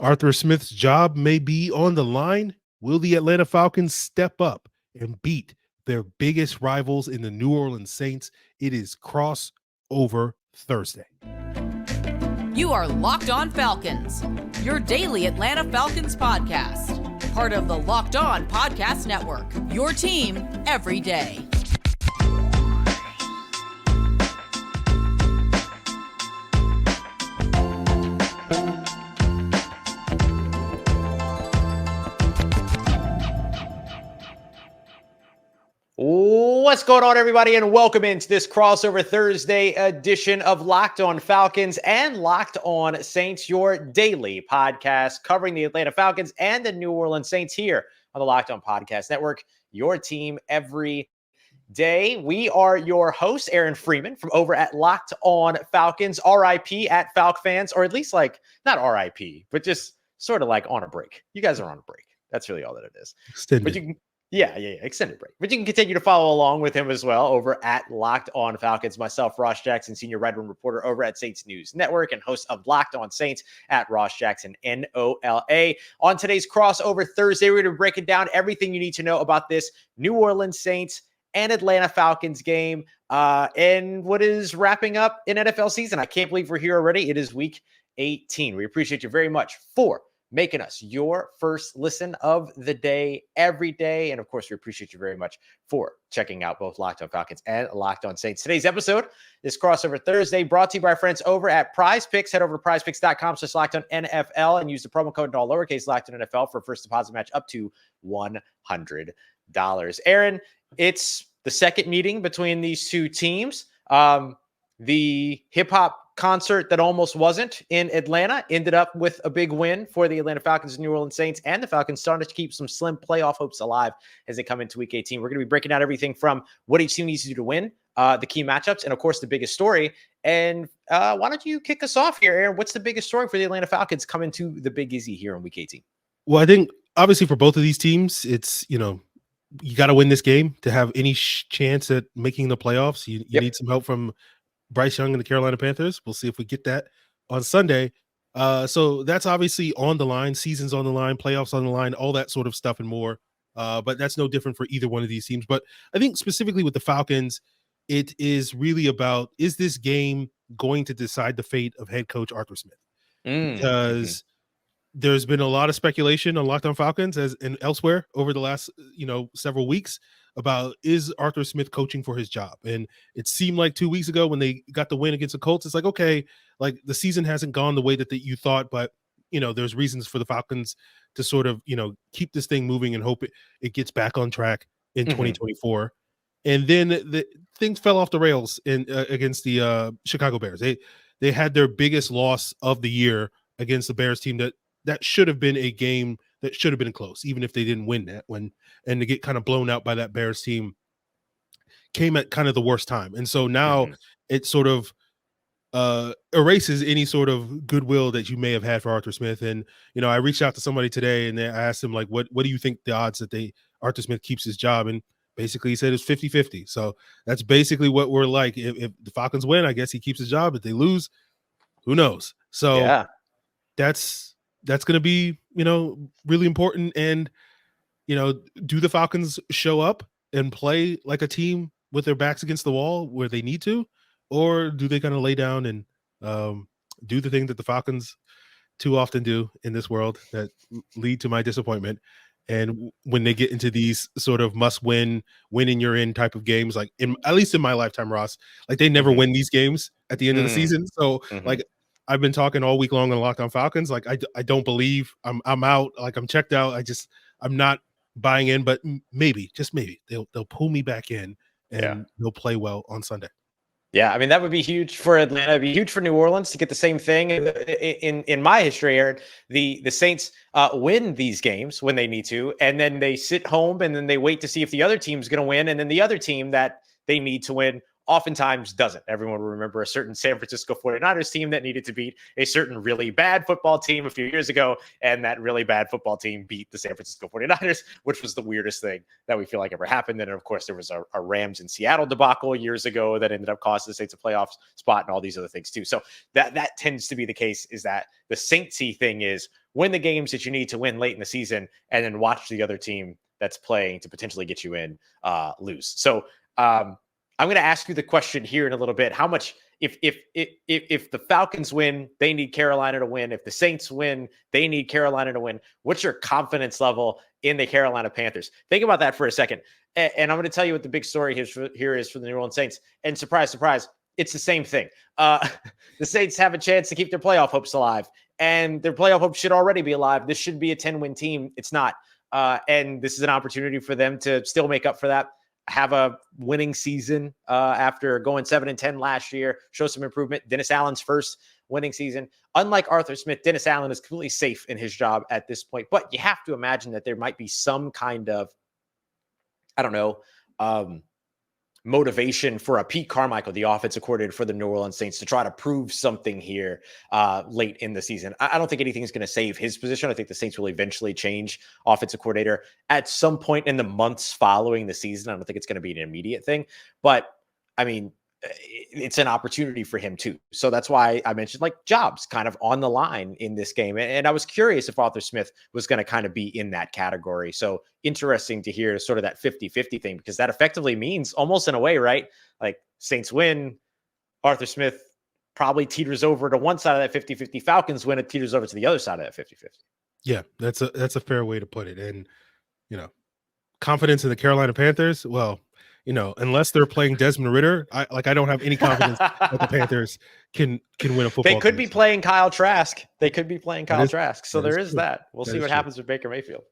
Arthur Smith's job may be on the line. Will the Atlanta Falcons step up and beat their biggest rivals in the New Orleans Saints? It is crossover Thursday. You are Locked On Falcons, your daily Atlanta Falcons podcast. Part of the Locked On Podcast Network, your team every day. What's going on, everybody, and welcome into this crossover Thursday edition of Locked On Falcons and Locked On Saints, your daily podcast covering the Atlanta Falcons and the New Orleans Saints here on the Locked On Podcast Network, your team every day. We are your hosts, Aaron Freeman from over at Locked On Falcons, RIP at Falc fans, or at least like not RIP, but just sort of like on a break. You guys are on a break. That's really all that it is. Extended. But you can Yeah, extended break. But you can continue to follow along with him as well over at Locked On Falcons. Myself, Ross Jackson, senior red room reporter over at Saints News Network and host of Locked On Saints at Ross Jackson, NOLA. On today's crossover Thursday, we're going to be breaking down everything you need to know about this New Orleans Saints and Atlanta Falcons game and what is wrapping up an NFL season. I can't believe we're here already. It is week 18. We appreciate you very much for making us your first listen of the day every day. And of course, we appreciate you very much for checking out both Locked On Falcons and Locked On Saints. Today's episode is Crossover Thursday, brought to you by our friends over at Prize Picks. Head over to prizepicks.com/LockedOnNFL and use the promo code in all lowercase LockedOnNFL for a first deposit match up to $100. Aaron, it's the second meeting between these two teams. The hip-hop concert that almost wasn't in Atlanta ended up with a big win for the Atlanta Falcons and New Orleans Saints, and the Falcons starting to keep some slim playoff hopes alive as they come into week 18. We're going to be breaking down everything from what each team needs to do to win, the key matchups, and of course the biggest story. And why don't you kick us off here, Aaron? What's the biggest story for the Atlanta Falcons coming to the Big Easy here in week 18? Well, I think obviously for both of these teams, it's, you got to win this game to have any chance at making the playoffs. You need some help from Bryce Young and the Carolina Panthers. We'll see if we get that on Sunday. So that's obviously on the line, seasons on the line, playoffs on the line, all that sort of stuff and more. But that's no different for either one of these teams. But I think specifically with the Falcons, it is really about, is this game going to decide the fate of head coach Arthur Smith? Because there's been a lot of speculation on Locked On Falcons and elsewhere over the last, several weeks about, is Arthur Smith coaching for his job? And it seemed like 2 weeks ago when they got the win against the Colts, it's like, okay, like the season hasn't gone the way that you thought, but there's reasons for the Falcons to sort of, keep this thing moving and hope it gets back on track in 2024. And then things fell off the rails against the Chicago Bears. They had their biggest loss of the year against the Bears team that should have been a game that should have been close, even if they didn't win that one. And to get kind of blown out by that Bears team came at kind of the worst time. And so now it sort of erases any sort of goodwill that you may have had for Arthur Smith. And, I reached out to somebody today and I asked him, like, what do you think the odds that Arthur Smith keeps his job? And basically he said it's 50-50. So that's basically what we're like. If the Falcons win, I guess he keeps his job. If they lose, who knows? So that's going to be, really important. And, do the Falcons show up and play like a team with their backs against the wall where they need to, or do they kind of lay down and do the thing that the Falcons too often do in this world that lead to my disappointment? And when they get into these sort of must-win, you're in type of games, like at least in my lifetime, Ross, like they never win these games at the end of the season. So like I've been talking all week long on Locked On Falcons. Like I don't believe I'm out. Like I'm checked out. I'm not buying in, but maybe, just maybe they'll pull me back in and they'll play well on Sunday. Yeah, I mean, that would be huge for Atlanta. It'd be huge for New Orleans to get the same thing. In my history, Aaron, the Saints win these games when they need to, and then they sit home and then they wait to see if the other team's going to win, and then the other team that they need to win oftentimes doesn't. Everyone will remember a certain San Francisco 49ers team that needed to beat a certain really bad football team a few years ago, and that really bad football team beat the San Francisco 49ers, which was the weirdest thing that we feel like ever happened. And of course, there was a Rams in Seattle debacle years ago that ended up costing the Saints a playoff spot and all these other things too. So that tends to be the case, is that the Saintsy thing is, win the games that you need to win late in the season, and then watch the other team that's playing to potentially get you in lose. So I'm going to ask you the question here in a little bit. How much, if the Falcons win, they need Carolina to win. If the Saints win, they need Carolina to win. What's your confidence level in the Carolina Panthers? Think about that for a second. And I'm going to tell you what the big story here is for the New Orleans Saints. And surprise, surprise, it's the same thing. The Saints have a chance to keep their playoff hopes alive, and their playoff hopes should already be alive. This should be a 10-win team. It's not. And this is an opportunity for them to still make up for that, have a winning season after going 7-10 last year, show some improvement. Dennis Allen's first winning season. Unlike Arthur Smith, Dennis Allen is completely safe in his job at this point. But you have to imagine that there might be some kind of, I don't know, motivation for a Pete Carmichael, the offensive coordinator for the New Orleans Saints, to try to prove something here late in the season. I don't think anything is going to save his position. I think the Saints will eventually change offensive coordinator at some point in the months following the season. I don't think it's going to be an immediate thing, but I mean, it's an opportunity for him too. So that's why I mentioned like jobs kind of on the line in this game. And I was curious if Arthur Smith was going to kind of be in that category. So interesting to hear sort of that 50-50 thing, because that effectively means almost in a way, right? Like Saints win, Arthur Smith probably teeters over to one side of that 50-50. Falcons win, it teeters over to the other side of that 50-50. Yeah, that's a fair way to put it. And, confidence in the Carolina Panthers, well, unless they're playing Desmond Ritter, I don't have any confidence that the Panthers can win a football. They could be playing Kyle Trask. Trask. So there is that. We'll see what happens with Baker Mayfield.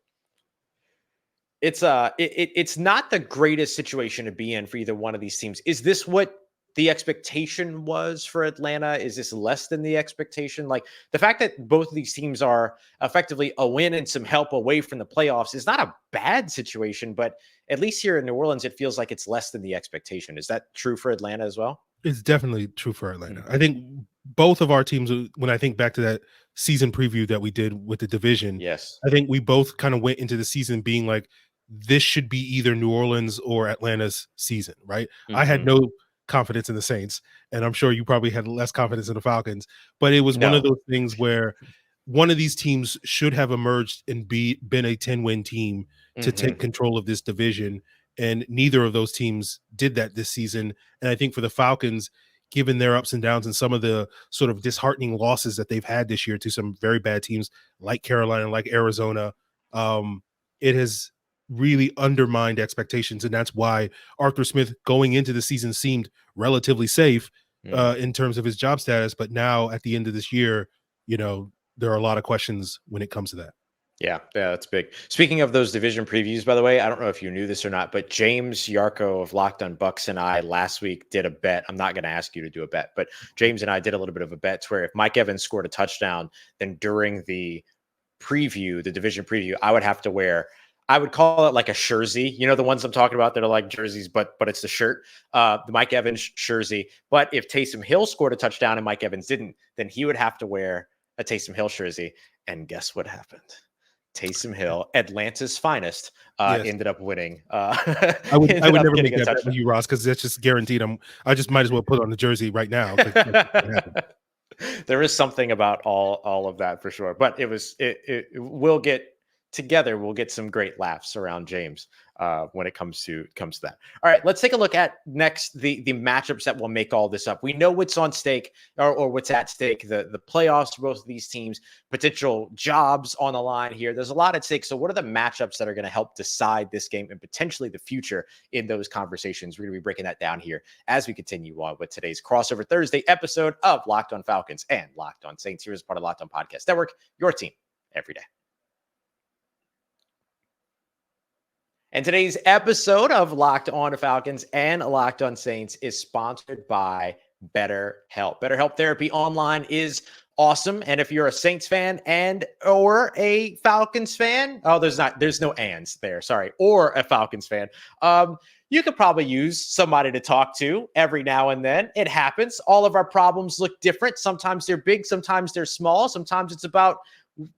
It's not the greatest situation to be in for either one of these teams. Is this what the expectation was for Atlanta? Is this less than the expectation? Like the fact that both of these teams are effectively a win and some help away from the playoffs is not a bad situation, but at least here in New Orleans, it feels like it's less than the expectation. Is that true for Atlanta as well? It's definitely true for Atlanta. I think both of our teams, when I think back to that season preview that we did with the division, yes, I think we both kind of went into the season being like, this should be either New Orleans or Atlanta's season, right? Mm-hmm. I had no confidence in the Saints, and I'm sure you probably had less confidence in the Falcons, but it was one of those things where one of these teams should have emerged and been a 10-win team to take control of this division, and neither of those teams did that this season. And I think for the Falcons, given their ups and downs and some of the sort of disheartening losses that they've had this year to some very bad teams like Carolina, like Arizona, it has really undermined expectations. And that's why Arthur Smith going into the season seemed relatively safe in terms of his job status. But now at the end of this year, there are a lot of questions when it comes to that. Yeah, that's big. Speaking of those division previews, by the way, I don't know if you knew this or not, but James Yarko of Locked on Bucks and I last week did a bet. I'm not going to ask you to do a bet, but James and I did a little bit of a bet where if Mike Evans scored a touchdown, then during the preview, the division preview, I would call it like a jersey. The ones I'm talking about that are like jerseys, but it's the shirt, the Mike Evans jersey. But if Taysom Hill scored a touchdown and Mike Evans didn't, then he would have to wear a Taysom Hill jersey. And guess what happened? Taysom Hill, Atlanta's finest, ended up winning. I would never make that bet with you, Ross, because that's just guaranteed. I just might as well put on the jersey right now. There is something about all of that for sure, but we'll get some great laughs around James when it comes to that. All right, let's take a look at next the matchups that will make all this up. We know what's on stake or what's at stake, the playoffs for both of these teams, potential jobs on the line here. There's a lot at stake. So what are the matchups that are going to help decide this game and potentially the future in those conversations? We're going to be breaking that down here as we continue on with today's Crossover Thursday episode of Locked on Falcons and Locked on Saints here as part of Locked on Podcast Network, your team every day. And today's episode of Locked on Falcons and Locked on Saints is sponsored by BetterHelp. BetterHelp Therapy Online is awesome. And if you're a Saints fan or a Falcons fan, there's no ands there, sorry, or a Falcons fan, you could probably use somebody to talk to every now and then. It happens. All of our problems look different. Sometimes they're big, sometimes they're small. Sometimes it's about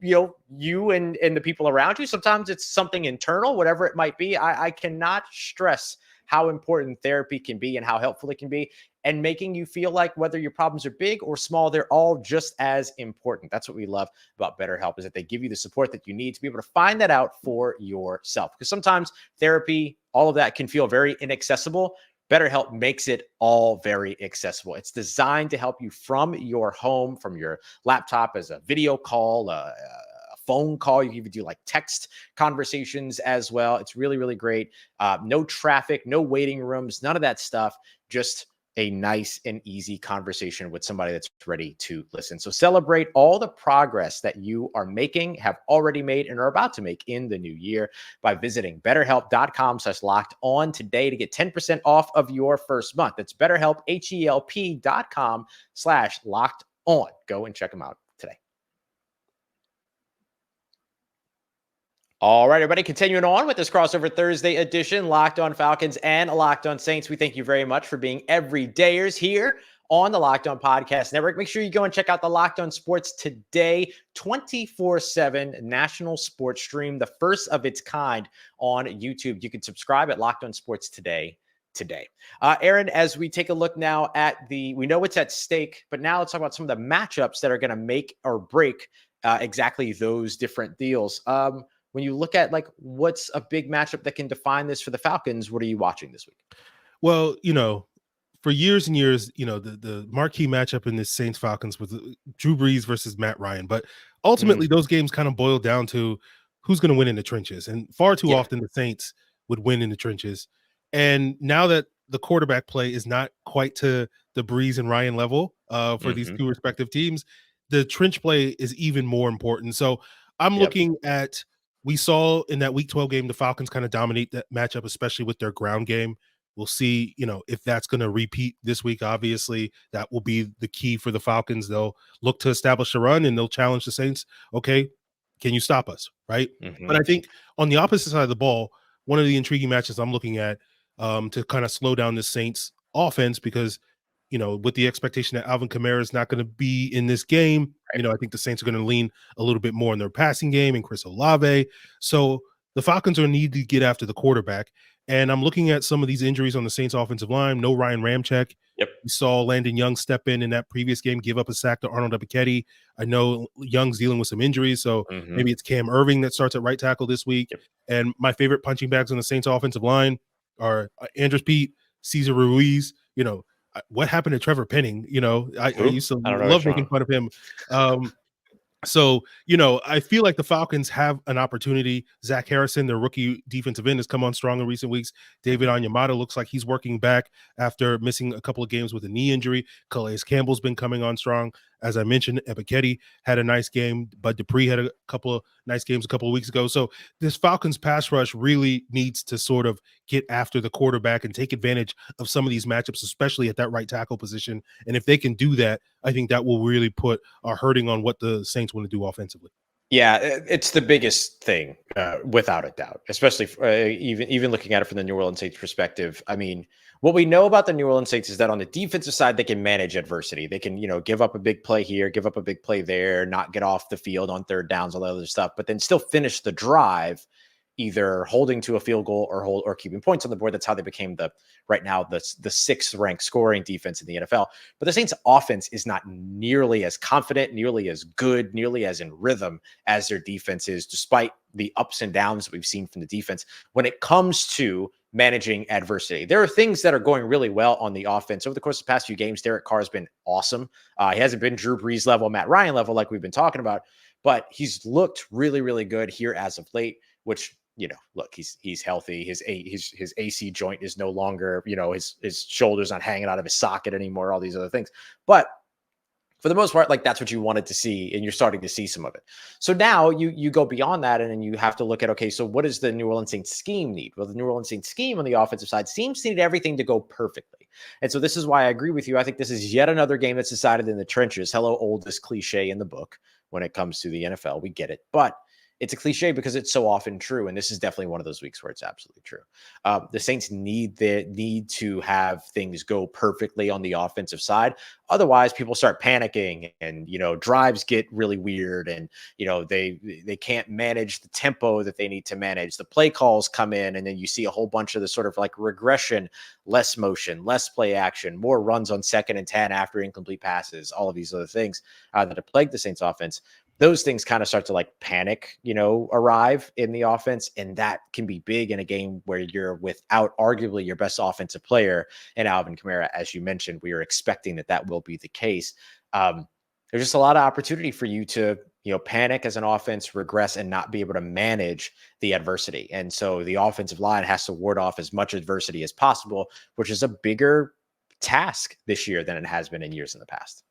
you and the people around you. Sometimes it's something internal, whatever it might be. I cannot stress how important therapy can be and how helpful it can be. and making you feel like whether your problems are big or small, they're all just as important. That's what we love about BetterHelp, is that they give you the support that you need to be able to find that out for yourself. Because sometimes therapy, all of that can feel very inaccessible. BetterHelp makes it all very accessible. It's designed to help you from your home, from your laptop, as a video call, a phone call. You can even do like text conversations as well. It's really, really great. No traffic, no waiting rooms, none of that stuff. Just a nice and easy conversation with somebody that's ready to listen. So celebrate all the progress that you are making, have already made, and are about to make in the new year by visiting betterhelp.com/locked-on today to get 10% off of your first month. That's BetterHelp, HELP.com/locked-on. Go and check them out today. All right, everybody, continuing on with this crossover Thursday edition, Locked On Falcons and Locked On Saints. We thank you very much for being everydayers here on the Locked On Podcast Network. Make sure you go and check out the Locked On Sports Today 24/7 national sports stream, the first of its kind on YouTube. You can subscribe at Locked On Sports Today. Aaron, as we take a look now at we know what's at stake, but now let's talk about some of the matchups that are going to make or break exactly those different deals. When you look at like what's a big matchup that can define this for the Falcons, what are you watching this week? Well, for years and years, the marquee matchup in this Saints Falcons was Drew Brees versus Matt Ryan. But ultimately, those games kind of boiled down to who's going to win in the trenches. And far too often, the Saints would win in the trenches. And now that the quarterback play is not quite to the Brees and Ryan level for these two respective teams, the trench play is even more important. So I'm looking at, we saw in that Week 12 game, the Falcons kind of dominate that matchup, especially with their ground game. We'll see, if that's going to repeat this week. Obviously, that will be the key for the Falcons. They'll look to establish a run and they'll challenge the Saints. Okay, can you stop us? Right. But I think on the opposite side of the ball, one of the intriguing matches I'm looking at to kind of slow down the Saints offense, because with the expectation that Alvin Kamara is not going to be in this game, I think the Saints are going to lean a little bit more in their passing game and Chris Olave. So the Falcons are need to get after the quarterback. And I'm looking at some of these injuries on the Saints offensive line. No Ryan Ramczyk. We saw Landon Young step in that previous game, give up a sack to Arnold Ebiketie. I know Young's dealing with some injuries, so maybe it's Cam Irving that starts at right tackle this week. And my favorite punching bags on the Saints offensive line are Andres Pete, Cesar Ruiz. What happened to Trevor Penning? I used to love making fun of him. So, I feel like the Falcons have an opportunity. Zach Harrison, their rookie defensive end, has come on strong in recent weeks. David Onyemata looks like he's working back after missing a couple of games with a knee injury. Calais Campbell's been coming on strong. As I mentioned, Ebiketie had a nice game. Bud Dupree had a couple of nice games a couple of weeks ago. So this Falcons pass rush really needs to sort of get after the quarterback and take advantage of some of these matchups, especially at that right tackle position. And if they can do that, I think that will really put a hurting on what the Saints want to do offensively. Yeah, it's the biggest thing, without a doubt, especially even looking at it from the New Orleans Saints perspective. I mean, what we know about the New Orleans Saints is that on the defensive side, they can manage adversity. They can, give up a big play here, give up a big play there, not get off the field on third downs, all that other stuff, but then still finish the drive, either holding to a field goal or keeping points on the board. That's how they became right now the sixth ranked scoring defense in the NFL. But the Saints offense is not nearly as confident, nearly as good, nearly as in rhythm as their defense is, despite the ups and downs that we've seen from the defense when it comes to managing adversity. There are things that are going really well on the offense. Over the course of the past few games, Derek Carr has been awesome. He hasn't been Drew Brees level, Matt Ryan level like we've been talking about, but he's looked really, really good here as of late, which, look, he's healthy. His AC joint is no longer, his shoulder's not hanging out of his socket anymore, all these other things. But for the most part, like, that's what you wanted to see, and you're starting to see some of it. So now you go beyond that, and then you have to look at, okay, so what does the New Orleans Saints scheme need? Well, the New Orleans Saints scheme on the offensive side seems to need everything to go perfectly. And so this is why I agree with you. I think this is yet another game that's decided in the trenches. Hello, oldest cliche in the book when it comes to the NFL. We get it. But it's a cliche because it's so often true. And this is definitely one of those weeks where it's absolutely true. The Saints need to have things go perfectly on the offensive side. Otherwise, people start panicking and, drives get really weird and, they can't manage the tempo that they need to manage. The play calls come in and then you see a whole bunch of the sort of like regression, less motion, less play action, more runs on 2nd and 10 after incomplete passes, all of these other things that have plagued the Saints offense. Those things kind of start to like panic, arrive in the offense. And that can be big in a game where you're without arguably your best offensive player and Alvin Kamara. As you mentioned, we are expecting that will be the case. There's just a lot of opportunity for you to, panic as an offense, regress, and not be able to manage the adversity. And so the offensive line has to ward off as much adversity as possible, which is a bigger task this year than it has been in years in the past.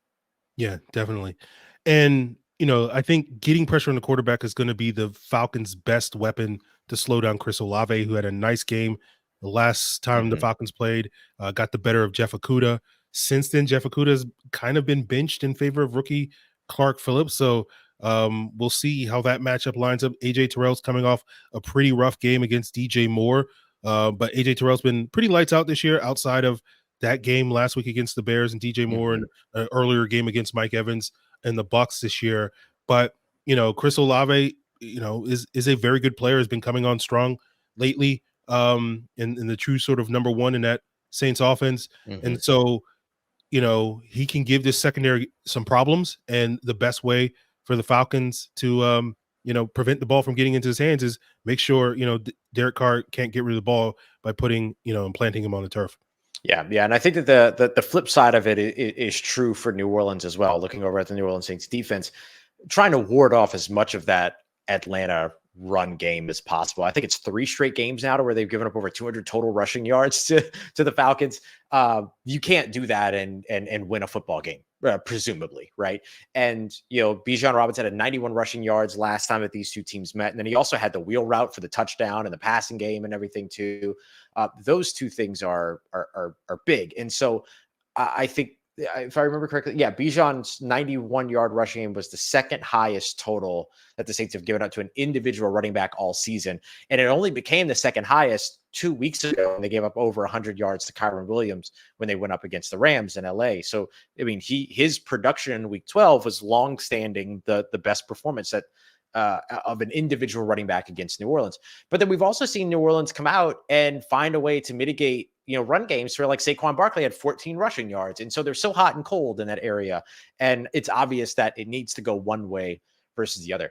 Yeah, definitely. And, I think getting pressure on the quarterback is going to be the Falcons' best weapon to slow down Chris Olave, who had a nice game the last time the Falcons played, got the better of Jeff Okudah. Since then, Jeff Okudah has kind of been benched in favor of rookie Clark Phillips. So we'll see how that matchup lines up. AJ Terrell's coming off a pretty rough game against DJ Moore, but AJ Terrell's been pretty lights out this year outside of that game last week against the Bears and DJ Moore and an earlier game against Mike Evans and the Bucks this year. But, Chris Olave, is a very good player, has been coming on strong lately in the true sort of number one in that Saints offense. And so, he can give this secondary some problems. And the best way for the Falcons to, prevent the ball from getting into his hands is make sure, Derek Carr can't get rid of the ball by putting, and planting him on the turf. Yeah. And I think that the flip side of it is true for New Orleans as well. Looking over at the New Orleans Saints defense, trying to ward off as much of that Atlanta run game as possible. I think it's 3 straight games now to where they've given up over 200 total rushing yards to the Falcons. You can't do that and win a football game, presumably, right? And, Bijan Robinson had 91 rushing yards last time that these two teams met. And then he also had the wheel route for the touchdown and the passing game and everything too. Those two things are big. And so I think, if I remember correctly, Bijan's 91-yard rushing game was the second highest total that the Saints have given up to an individual running back all season. And it only became the second highest 2 weeks ago when they gave up over 100 yards to Kyron Williams when they went up against the Rams in LA. So, I mean, his production in week 12 was longstanding the best performance of an individual running back against New Orleans. But then we've also seen New Orleans come out and find a way to mitigate, run games for like Saquon Barkley had 14 rushing yards. And so they're so hot and cold in that area. And it's obvious that it needs to go one way versus the other.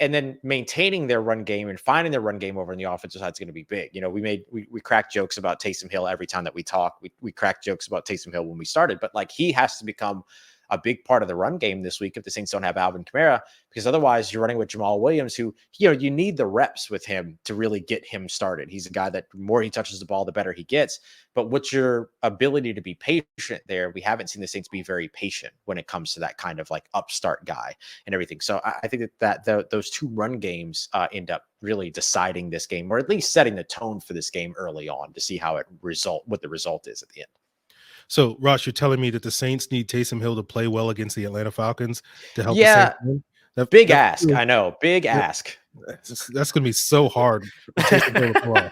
And then maintaining their run game and finding their run game over on the offensive side is going to be big. We crack jokes about Taysom Hill every time that we talk. We crack jokes about Taysom Hill when we started, but like he has to become a big part of the run game this week if the Saints don't have Alvin Kamara, because otherwise you're running with Jamal Williams, who, you need the reps with him to really get him started. He's a guy that the more he touches the ball, the better he gets. But what's your ability to be patient there? We haven't seen the Saints be very patient when it comes to that kind of like upstart guy and everything. So I think that those two run games end up really deciding this game, or at least setting the tone for this game early on to see what the result is at the end. So, Ross, you're telling me that the Saints need Taysom Hill to play well against the Atlanta Falcons to help the Saints win? Big ask. I know. Big ask. That's going to be so hard for Taysom Hill to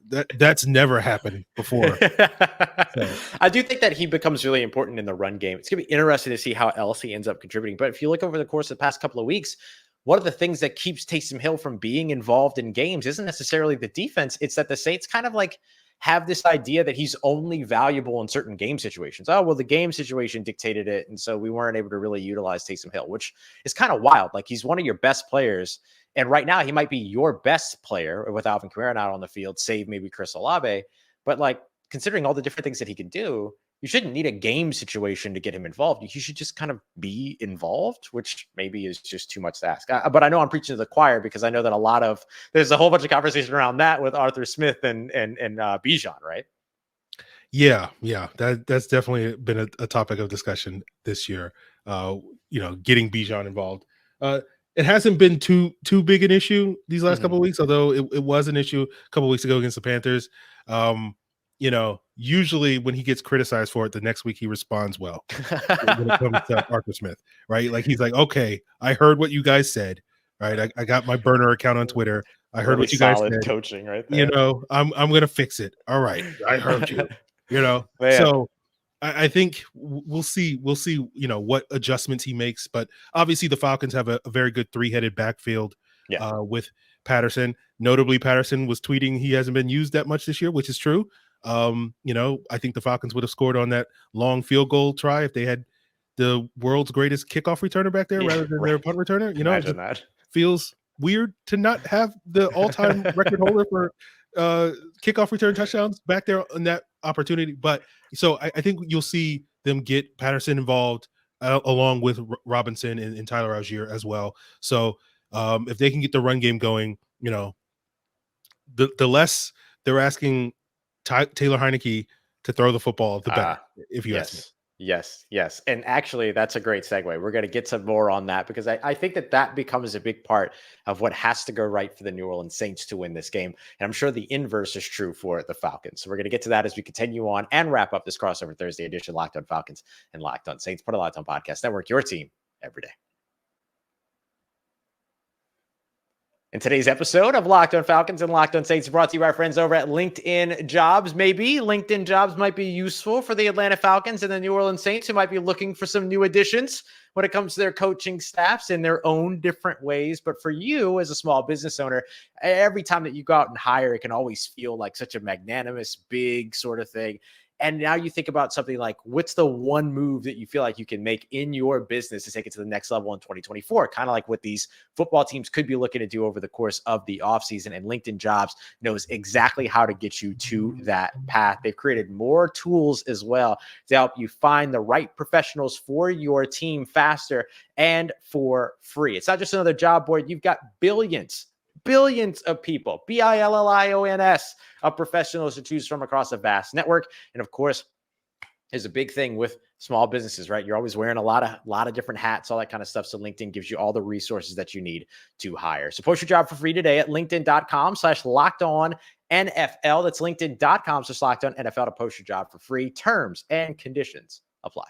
play. That's never happened before. So. I do think that he becomes really important in the run game. It's going to be interesting to see how else he ends up contributing. But if you look over the course of the past couple of weeks, one of the things that keeps Taysom Hill from being involved in games isn't necessarily the defense. It's that the Saints kind of like have this idea that he's only valuable in certain game situations. Oh, well, the game situation dictated it. And so we weren't able to really utilize Taysom Hill, which is kind of wild. Like he's one of your best players. And right now he might be your best player with Alvin Kamara out on the field, save maybe Chris Olave. But like considering all the different things that he can do, you shouldn't need a game situation to get him involved. You should just kind of be involved, which maybe is just too much to ask. But I know I'm preaching to the choir because I know that there's a whole bunch of conversation around that with Arthur Smith and Bijan, right? Yeah. That's definitely been a topic of discussion this year. Getting Bijan involved. It hasn't been too big an issue these last couple of weeks, although it was an issue a couple of weeks ago against the Panthers. Usually when he gets criticized for it, the next week he responds well when it comes to Arthur Smith, right? Like he's like, okay, I heard what you guys said. right? I got my burner account on Twitter. I heard Really what you guys solid said. coaching right there. I'm gonna fix it. All right, I heard you. Man. So I think we'll see. We'll see. What adjustments he makes, but obviously the Falcons have a very good 3-headed backfield with Patterson. Notably, Patterson was tweeting he hasn't been used that much this year, which is true. I think the Falcons would have scored on that long field goal try if they had the world's greatest kickoff returner back there rather than their punt returner. Imagine that. Feels weird to not have the all-time record holder for kickoff return touchdowns back there on that opportunity. But so I think you'll see them get Patterson involved along with Robinson and Tyler Algier as well. So if they can get the run game going, the less they're asking Taylor Heineke to throw the football, the better, if you ask me. Yes. And actually, that's a great segue. We're going to get some more on that because I think that becomes a big part of what has to go right for the New Orleans Saints to win this game. And I'm sure the inverse is true for the Falcons. So we're going to get to that as we continue on and wrap up this crossover Thursday edition, Locked On Falcons and Locked On Saints, part of Locked On Podcast Network, your team every day. In today's episode of Locked On Falcons and Locked On Saints, brought to you by our friends over at LinkedIn Jobs. Maybe LinkedIn Jobs might be useful for the Atlanta Falcons and the New Orleans Saints who might be looking for some new additions when it comes to their coaching staffs in their own different ways. But for you as a small business owner, every time that you go out and hire, it can always feel like such a magnanimous, big sort of thing. And now you think about something like, what's the one move that you feel like you can make in your business to take it to the next level in 2024? Kind of like what these football teams could be looking to do over the course of the offseason. And LinkedIn Jobs knows exactly how to get you to that path. They've created more tools as well to help you find the right professionals for your team faster and for free. It's not just another job board. You've got billions of people, billions of professionals to choose from across a vast network. And of course, there's a big thing with small businesses, right? You're always wearing a lot of different hats, all that kind of stuff. So LinkedIn gives you all the resources that you need to hire. So post your job for free today at linkedin.com/lockedonnfl. That's linkedin.com/lockedonnfl to post your job for free. Terms and conditions apply.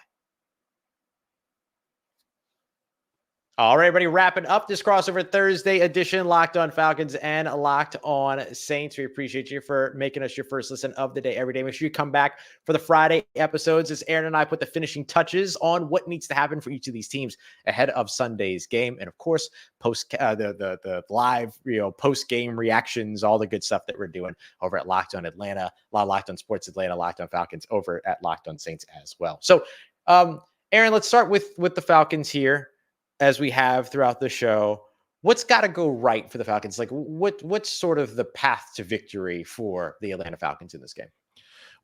All right, everybody, wrapping up this crossover Thursday edition, Locked On Falcons and Locked On Saints. We appreciate you for making us your first listen of the day every day. Make sure you come back for the Friday episodes as Aaron and I put the finishing touches on what needs to happen for each of these teams ahead of Sunday's game. And of course, the live, post-game reactions, all the good stuff that we're doing over at Locked On Atlanta, Locked On Sports Atlanta, Locked On Falcons over at Locked On Saints as well. So, Aaron, let's start with the Falcons here. As we have throughout the show, what's got to go right for the Falcons? Like what's sort of the path to victory for the Atlanta Falcons in this game?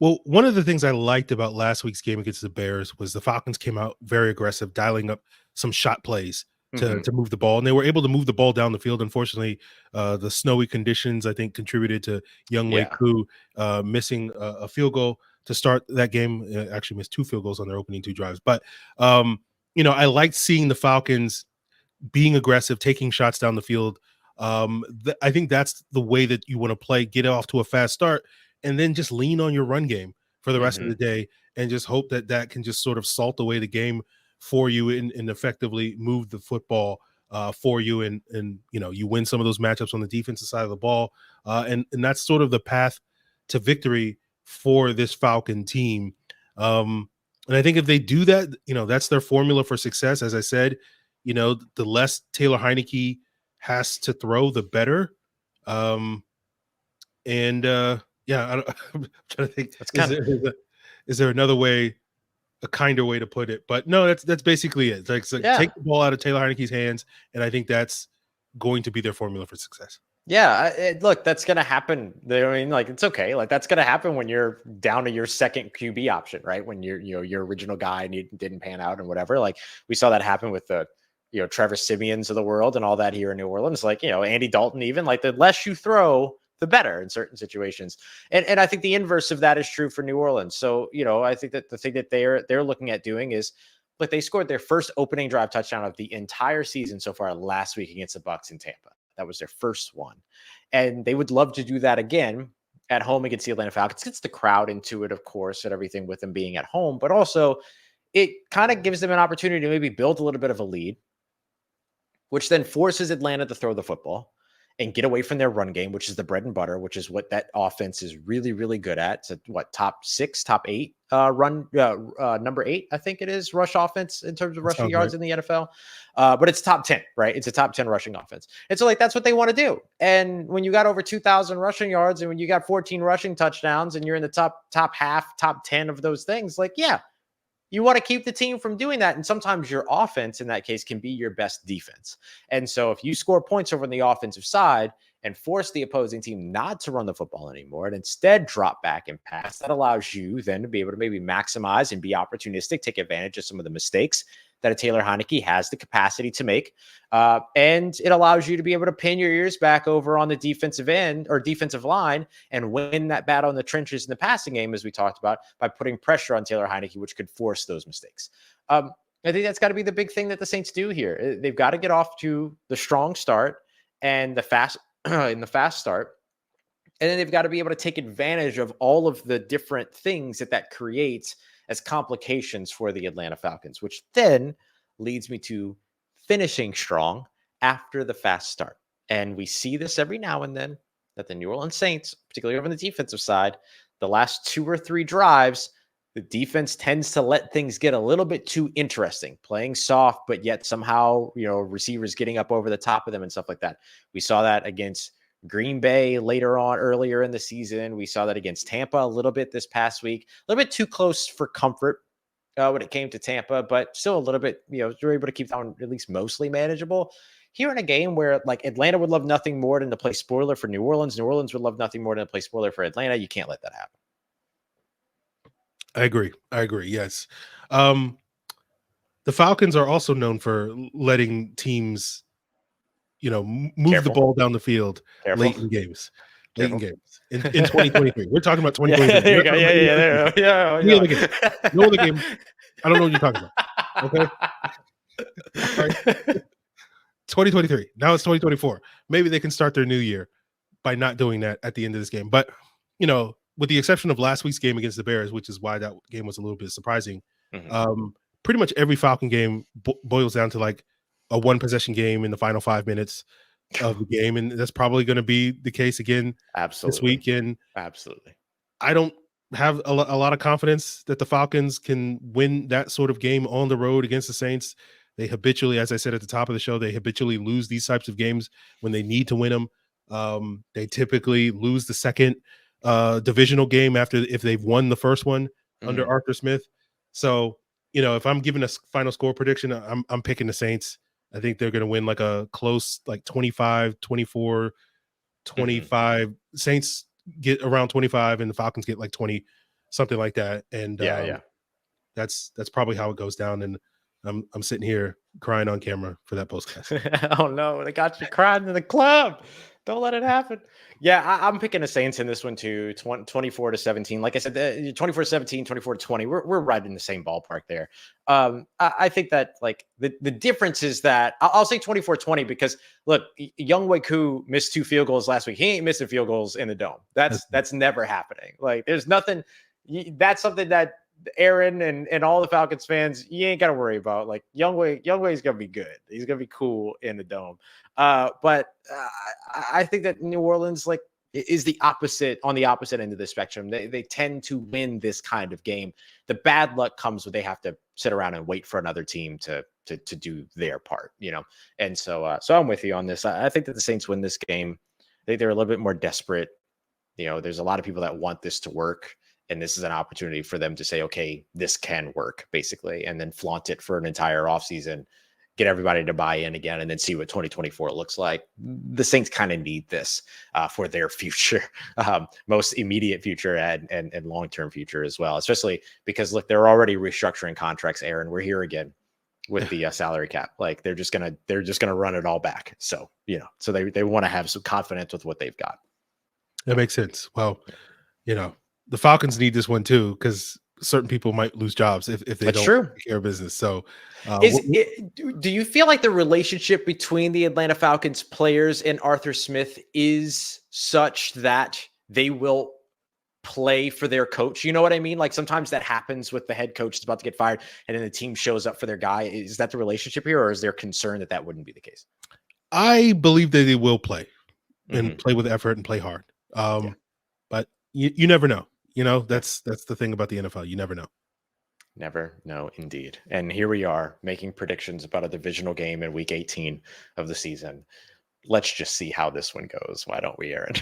Well, one of the things I liked about last week's game against the Bears was the Falcons came out very aggressive, dialing up some shot plays to move the ball, and they were able to move the ball down the field. Unfortunately, the snowy conditions, I think, contributed to Younghoe Koo missing a field goal to start that game. Actually missed 2 field goals on their opening 2 drives. But I liked seeing the Falcons being aggressive, taking shots down the field. I think that's the way that you want to play, get off to a fast start, and then just lean on your run game for the rest of the day and just hope that can just sort of salt away the game for you and effectively move the football for you. And you win some of those matchups on the defensive side of the ball. And that's sort of the path to victory for this Falcon team. And I think if they do that, that's their formula for success. As I said, the less Taylor Heineke has to throw, the better. I'm trying to think. Is there another way, a kinder way to put it? But no, that's basically it. Take the ball out of Taylor Heineke's hands, and I think that's going to be their formula for success. Yeah, look, that's going to happen. It's okay. Like that's going to happen when you're down to your second QB option, right? When your original guy didn't pan out and whatever. Like we saw that happen with the, Trevor Simeons of the world and all that here in New Orleans. Like, Andy Dalton, even like the less you throw, the better in certain situations. And I think the inverse of that is true for New Orleans. So, I think that the thing that they're looking at doing is, look, they scored their first opening drive touchdown of the entire season so far last week against the Bucs in Tampa. That was their first one. And they would love to do that again at home against the Atlanta Falcons. Gets the crowd into it, of course, and everything with them being at home. But also, it kind of gives them an opportunity to maybe build a little bit of a lead. which then forces Atlanta to throw the football and get away from their run game, which is the bread and butter, which is what that offense is really, really good at. So what, top 6, top 8 number 8, I think it is, rush offense in terms of rushing yards in the NFL. But it's top 10, right? It's a top 10 rushing offense. And so like, that's what they want to do. And when you got over 2,000 rushing yards and when you got 14 rushing touchdowns and you're in the top half, top 10 of those things, like, yeah, you want to keep the team from doing that. And sometimes your offense in that case can be your best defense. And so if you score points over on the offensive side and force the opposing team not to run the football anymore and instead drop back and pass, that allows you then to be able to maybe maximize and be opportunistic, take advantage of some of the mistakes that a Taylor Heineke has the capacity to make. And it allows you to be able to pin your ears back over on the defensive end or defensive line and win that battle in the trenches in the passing game, as we talked about, by putting pressure on Taylor Heineke, which could force those mistakes. I think that's got to be the big thing that the Saints do here. They've got to get off to the strong start and the fast start. And then they've got to be able to take advantage of all of the different things that creates as complications for the Atlanta Falcons, which then leads me to finishing strong after the fast start. And we see this every now and then that the New Orleans Saints, particularly over on the defensive side, the last 2 or 3 drives, the defense tends to let things get a little bit too interesting, playing soft, but yet somehow, receivers getting up over the top of them and stuff like that. We saw that against Green Bay earlier in the season. We saw that against Tampa a little bit this past week, a little bit too close for comfort when it came to Tampa, but still a little bit, they're able to keep that one at least mostly manageable. Here in a game where like Atlanta would love nothing more than to play spoiler for New Orleans. New Orleans would love nothing more than to play spoiler for Atlanta. You can't let that happen. I agree. Yes. The Falcons are also known for letting teams, move the ball down the field late in games. In 2023. We're talking about 2023. Yeah, there you go. Yeah. No other game. I don't know what you're talking about. Okay. All right. 2023. Now it's 2024. Maybe they can start their new year by not doing that at the end of this game. But, with the exception of last week's game against the Bears, which is why that game was a little bit surprising, pretty much every Falcon game boils down to like a 1-possession game in the final 5 minutes of the game. And that's probably going to be the case again this week. And absolutely, I don't have a lot of confidence that the Falcons can win that sort of game on the road against the Saints. They habitually, as I said at the top of the show, they habitually lose these types of games when they need to win them. They typically lose the second divisional game if they've won the first one under Arthur Smith. So, if I'm giving a final score prediction, I'm picking the Saints. I think they're going to win like a close, like 25, 24, 25. Saints get around 25 and the Falcons get like 20, something like that. And that's probably how it goes down. And I'm sitting here crying on camera for that postcast. Oh no, they got you crying in the club. Don't let it happen. Yeah, I'm picking the Saints in this one too, 24-17. Like I said, 24-17, 24-20. We're right in the same ballpark there. I think that like the difference is that I'll say 24-20 because look, Younghoe Koo missed 2 field goals last week. He ain't missing field goals in the dome. That's never happening. Like there's nothing. That's something that Aaron and all the Falcons fans, you ain't got to worry about. Like Younghoe is going to be good. He's going to be cool in the dome. But I think that New Orleans like is the opposite on the opposite end of the spectrum. They tend to win this kind of game. The bad luck comes when they have to sit around and wait for another team to do their part, And so I'm with you on this. I think that the Saints win this game. I think they're a little bit more desperate. There's a lot of people that want this to work. And this is an opportunity for them to say, okay, this can work, basically, and then flaunt it for an entire offseason, get everybody to buy in again, and then see what 2024 looks like. The Saints kind of need this for their future, most immediate future and long-term future as well, especially because, look, they're already restructuring contracts, Aaron. We're here again with the salary cap. Like they're just gonna run it all back. So, so they want to have some confidence with what they've got. That makes sense. Well, the Falcons need this one too, because certain people might lose jobs if they don't take care of business. So, do you feel like the relationship between the Atlanta Falcons players and Arthur Smith is such that they will play for their coach? You know what I mean? Like sometimes that happens with the head coach is about to get fired and then the team shows up for their guy. Is that the relationship here, or is there concern that wouldn't be the case? I believe that they will play and Mhm. play with effort and play hard. Yeah. But you never know. That's the thing about the NFL. You never know. Never know, indeed. And here we are making predictions about a divisional game in week 18 of the season. Let's just see how this one goes. Why don't we, Aaron?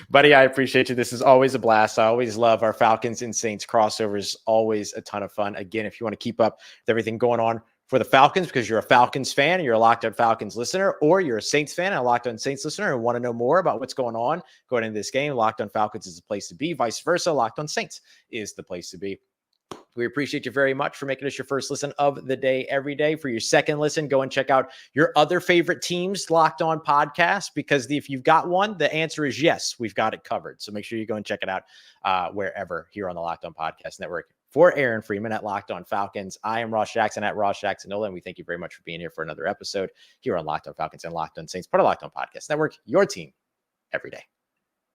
Buddy, I appreciate you. This is always a blast. I always love our Falcons and Saints crossovers. Always a ton of fun. Again, if you want to keep up with everything going on for the Falcons because you're a Falcons fan and you're a Locked On Falcons listener, or you're a Saints fan and a Locked On Saints listener and want to know more about what's going on going into this game, Locked On Falcons is the place to be. Vice versa, Locked On Saints is the place to be. We appreciate you very much for making us your first listen of the day every day. For your second listen, go and check out your other favorite teams Locked On podcast, because if you've got one, the answer is yes, we've got it covered. So make sure you go and check it out wherever here on the Locked On Podcast Network. For Aaron Freeman at Locked On Falcons, I am Ross Jackson at Ross Jackson Nola, and we thank you very much for being here for another episode here on Locked On Falcons and Locked On Saints, part of Locked On Podcast Network, your team every day.